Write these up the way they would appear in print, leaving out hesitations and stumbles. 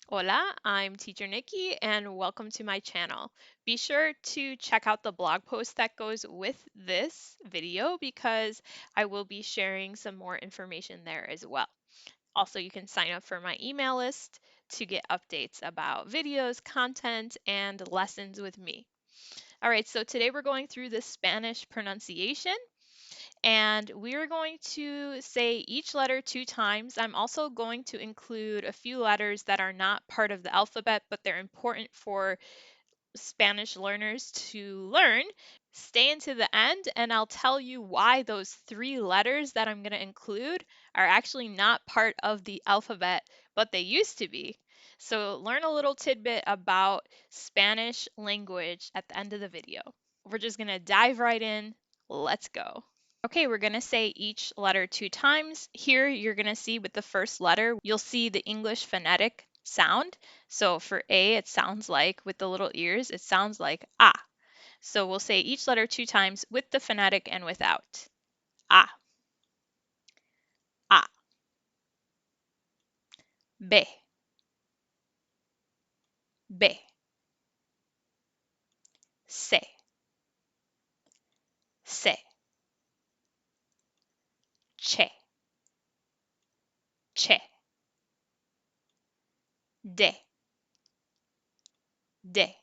Hola, I'm Teacher Nikki and welcome to my channel. Be sure to check out the blog post that goes with this video because I will be sharing some more information there as well. Also, you can sign up for my email list to get updates about videos, content, and lessons with me. All right, so today we're going through the Spanish pronunciation and we're going to say each letter 2 times. I'm also going to include a few letters that are not part of the alphabet, but they're important for Spanish learners to learn. Stay into the end, and I'll tell you why those 3 letters that I'm going to include are actually not part of the alphabet, but they used to be. So, learn a little tidbit about Spanish language at the end of the video. We're just going to dive right in. Let's go. Okay, we're going to say each letter 2 times. Here, you're going to see with the first letter, you'll see the English phonetic sound. So for A, it sounds like, with the little ears, it sounds like ah. So we'll say each letter 2 times with the phonetic and without. Ah, ah. B, B. C, C. Che, che. D, D.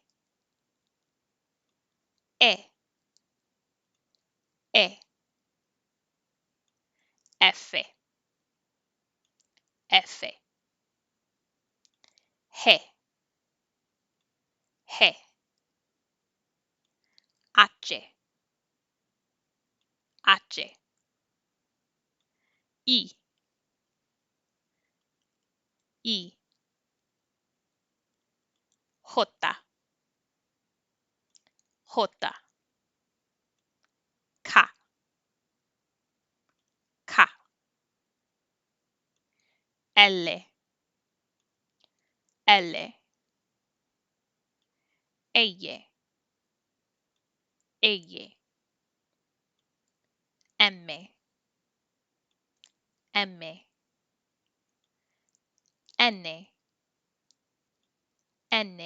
E, E. F, F. G, G. H, H. I, I. J, J. K, K. L, L. Eye, eye. M, M. N, N.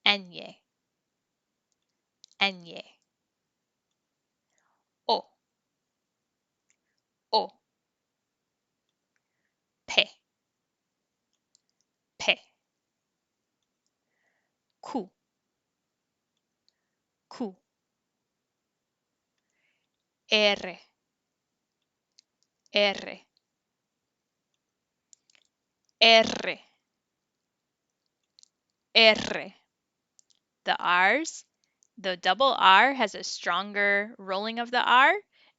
Ñ, Ñ. O, O. P, P. Q, Q. R, R. R, R. The R's, the double R has a stronger rolling of the R,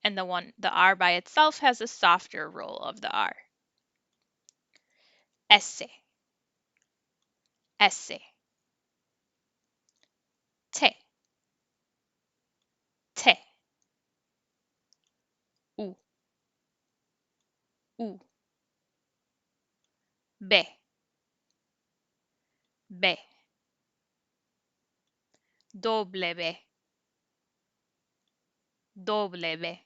and the R by itself has a softer roll of the R. S, S. T, T. U, U. B, B. W, W.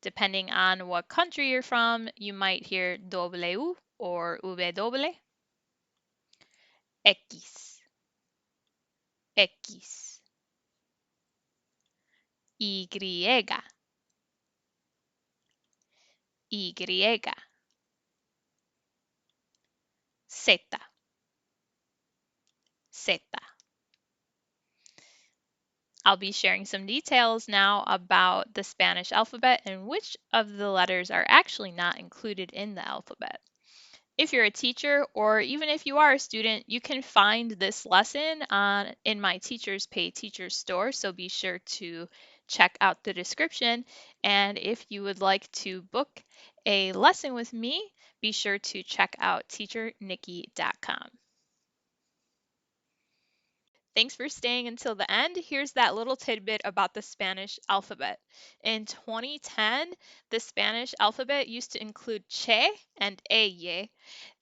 Depending on what country you're from, you might hear W or W. X, X. Y, Y. Z, Z. I'll be sharing some details now about the Spanish alphabet and which of the letters are actually not included in the alphabet. If you're a teacher or even if you are a student, you can find this lesson in my Teachers Pay Teachers store, so be sure to check out the description. And if you would like to book a lesson with me, be sure to check out teachernikki.com. Thanks for staying until the end. Here's that little tidbit about the Spanish alphabet. In 2010, the Spanish alphabet used to include che and eye.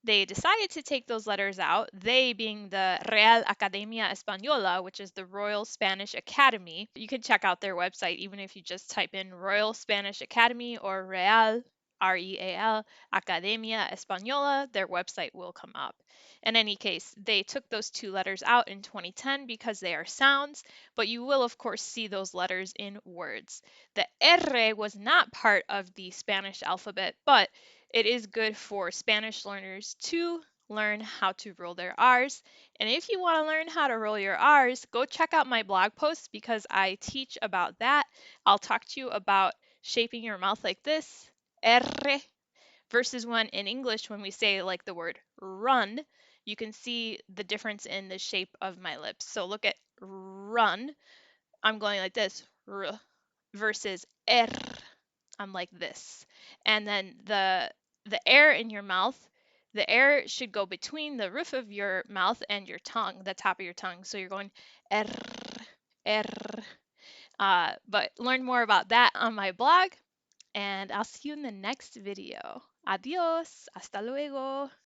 They decided to take those letters out, they being the Real Academia Española, which is the Royal Spanish Academy. You can check out their website even if you just type in Royal Spanish Academy or Real. REAL, Academia Española, their website will come up. In any case, they took those two letters out in 2010 because they are sounds, but you will, of course, see those letters in words. The R was not part of the Spanish alphabet, but it is good for Spanish learners to learn how to roll their R's. And if you want to learn how to roll your R's, go check out my blog post because I teach about that. I'll talk to you about shaping your mouth like this, R, versus when in English, when we say like the word run, you can see the difference in the shape of my lips. So look at run, I'm going like this, R, versus R, I'm like this. And then the air in your mouth, the air should go between the roof of your mouth and your tongue, the top of your tongue. So you're going R, R. But learn more about that on my blog, and I'll see you in the next video. Adios, hasta luego.